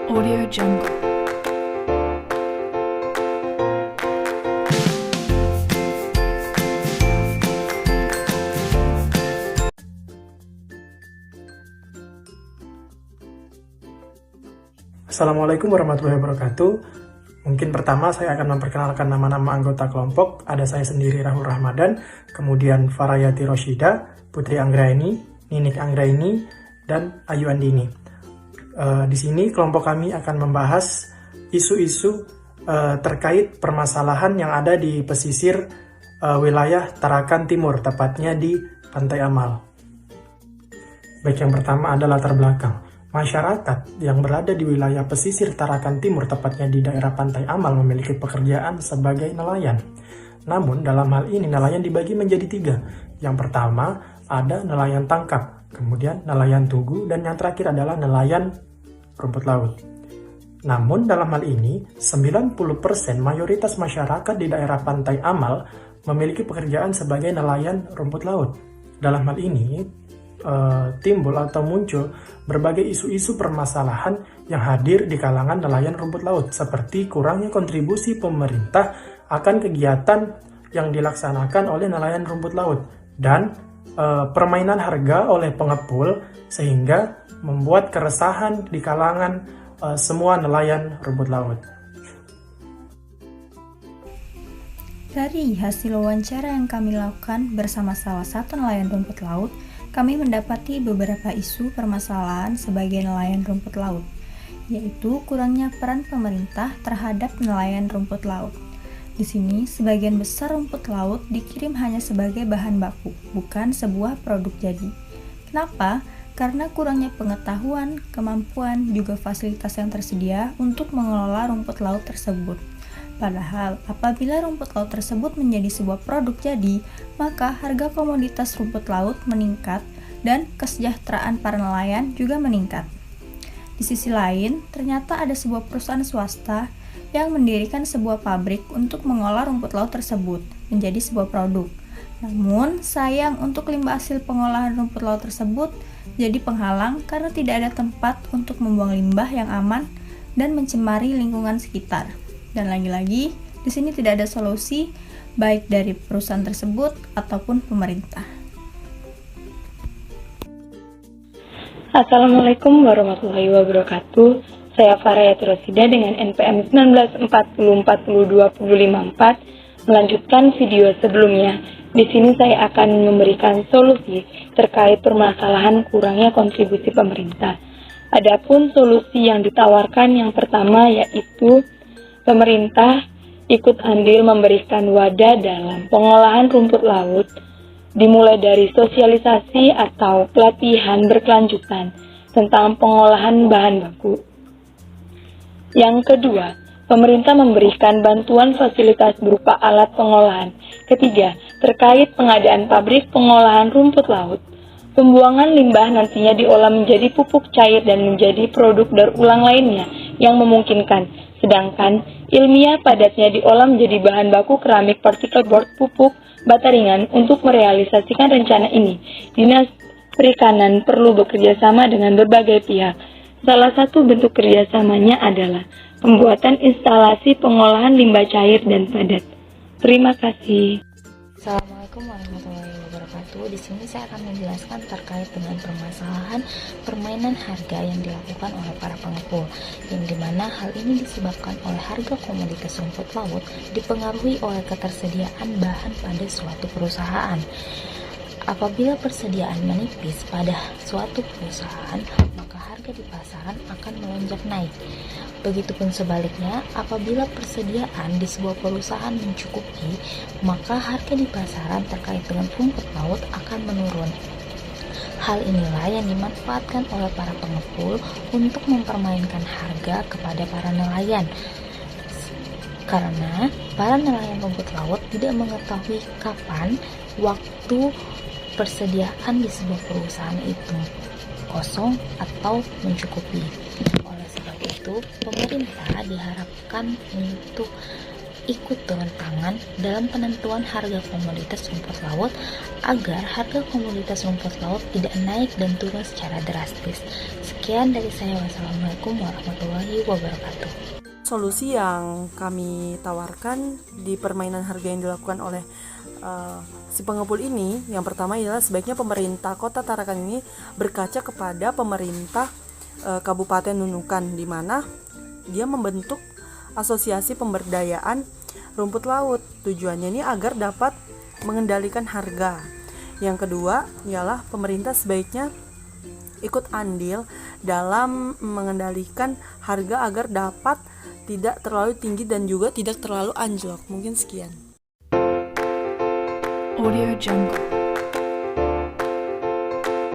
Audio Jungle. Assalamualaikum warahmatullahi wabarakatuh. Mungkin pertama saya akan memperkenalkan nama-nama anggota kelompok. Ada saya sendiri Rahul Ramadan, kemudian Farayati Roshida, Putri Anggraini, Ninik Anggraini, dan Ayu Andini. Di sini kelompok kami akan membahas isu-isu terkait permasalahan yang ada di pesisir wilayah Tarakan Timur, tepatnya di Pantai Amal. Baik, yang pertama adalah latar belakang. Masyarakat yang berada di wilayah pesisir Tarakan Timur, tepatnya di daerah Pantai Amal, memiliki pekerjaan sebagai nelayan. Namun, dalam hal ini nelayan dibagi menjadi 3. Yang pertama ada nelayan tangkap, kemudian nelayan tugu, dan yang terakhir adalah nelayan rumput laut. Namun, dalam hal ini, 90% mayoritas masyarakat di daerah Pantai Amal memiliki pekerjaan sebagai nelayan rumput laut. Dalam hal ini, timbul atau muncul berbagai isu-isu permasalahan yang hadir di kalangan nelayan rumput laut, seperti kurangnya kontribusi pemerintah akan kegiatan yang dilaksanakan oleh nelayan rumput laut dan permainan harga oleh pengepul, sehingga membuat keresahan di kalangan semua nelayan rumput laut. Dari hasil wawancara yang kami lakukan bersama salah satu nelayan rumput laut, kami mendapati beberapa isu permasalahan sebagai nelayan rumput laut, yaitu kurangnya peran pemerintah terhadap nelayan rumput laut. Di sini, sebagian besar rumput laut dikirim hanya sebagai bahan baku, bukan sebuah produk jadi. Kenapa? Karena kurangnya pengetahuan, kemampuan, juga fasilitas yang tersedia untuk mengelola rumput laut tersebut. Padahal, apabila rumput laut tersebut menjadi sebuah produk jadi, maka harga komoditas rumput laut meningkat dan kesejahteraan para nelayan juga meningkat. Di sisi lain, ternyata ada sebuah perusahaan swasta yang mendirikan sebuah pabrik untuk mengolah rumput laut tersebut menjadi sebuah produk. Namun, sayang untuk limbah hasil pengolahan rumput laut tersebut jadi penghalang karena tidak ada tempat untuk membuang limbah yang aman dan mencemari lingkungan sekitar. Dan lagi-lagi, di sini tidak ada solusi baik dari perusahaan tersebut ataupun pemerintah. Assalamualaikum warahmatullahi wabarakatuh. Saya Farayati Roshida dengan NPM 19404254 melanjutkan video sebelumnya. Di sini saya akan memberikan solusi terkait permasalahan kurangnya kontribusi pemerintah. Adapun solusi yang ditawarkan yang pertama yaitu pemerintah ikut andil memberikan wadah dalam pengolahan rumput laut, dimulai dari sosialisasi atau pelatihan berkelanjutan tentang pengolahan bahan baku. Yang kedua, pemerintah memberikan bantuan fasilitas berupa alat pengolahan. Ketiga, terkait pengadaan pabrik pengolahan rumput laut. Pembuangan limbah nantinya diolah menjadi pupuk cair dan menjadi produk daur ulang lainnya yang memungkinkan. Sedangkan ilmiah padatnya diolah menjadi bahan baku keramik partikel board pupuk bata ringan. Untuk merealisasikan rencana ini, Dinas Perikanan perlu bekerja sama dengan berbagai pihak. Salah satu bentuk kerjasamanya adalah pembuatan instalasi pengolahan limbah cair dan padat. Terima kasih. Assalamualaikum warahmatullahi wabarakatuh. Di sini saya akan menjelaskan terkait dengan permasalahan permainan harga yang dilakukan oleh para pengepul, yang dimana hal ini disebabkan oleh harga komoditas rumput laut dipengaruhi oleh ketersediaan bahan pada suatu perusahaan. Apabila persediaan menipis pada suatu perusahaan, maka harga di pasaran akan melonjak naik. Begitupun sebaliknya, apabila persediaan di sebuah perusahaan mencukupi, maka harga di pasaran terkait dengan rumput laut akan menurun. Hal inilah yang dimanfaatkan oleh para pengepul untuk mempermainkan harga kepada para nelayan. Karena para nelayan rumput laut tidak mengetahui kapan waktu persediaan di sebuah perusahaan itu kosong atau mencukupi. Oleh sebab itu, pemerintah diharapkan untuk ikut turun tangan dalam penentuan harga komoditas rumput laut agar harga komoditas rumput laut tidak naik dan turun secara drastis. Sekian Sekian dari saya. Wassalamualaikum warahmatullahi wabarakatuh. Solusi yang kami tawarkan di permainan harga yang dilakukan oleh si pengepul ini, yang pertama ialah sebaiknya pemerintah Kota Tarakan ini berkaca kepada pemerintah Kabupaten Nunukan, di mana dia membentuk asosiasi pemberdayaan rumput laut. Tujuannya ini agar dapat mengendalikan harga. Yang kedua ialah pemerintah sebaiknya ikut andil dalam mengendalikan harga agar dapat tidak terlalu tinggi dan juga tidak terlalu anjlok. Mungkin sekian. Audio Jungle.